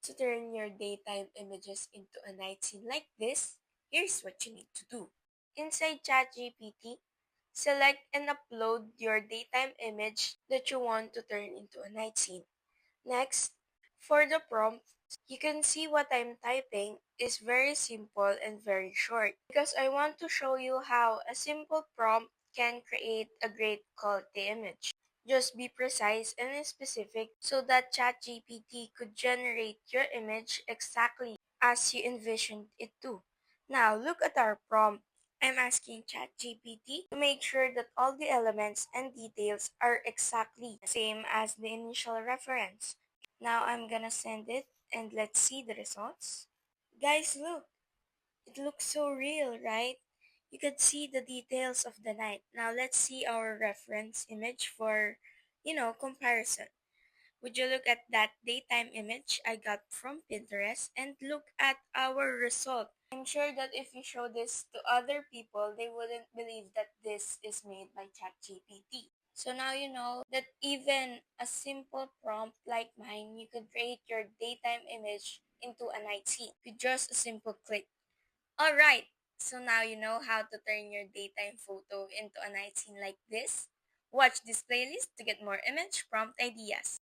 To turn your daytime images into a night scene like this, here's what you need to do. Inside ChatGPT, select and upload your daytime image that you want to turn into a night scene. Next, for the prompt, you can see what I'm typing is very simple and very short because I want to show you how a simple prompt can create a great quality image. Just be precise and specific so that ChatGPT could generate your image exactly as you envisioned it to. Now, look at our prompt. I'm asking ChatGPT to make sure that all the elements and details are exactly the same as the initial reference. Now I'm gonna send it and let's see the results. Guys, look! It looks so real, right? You could see the details of the night. Now let's see our reference image for, comparison. Would you look at that daytime image I got from Pinterest and look at our result? I'm sure that if you show this to other people, they wouldn't believe that this is made by ChatGPT. So now you know that even a simple prompt like mine, you could create your daytime image into a night scene with just a simple click. Alright, so now you know how to turn your daytime photo into a night scene like this. Watch this playlist to get more image prompt ideas.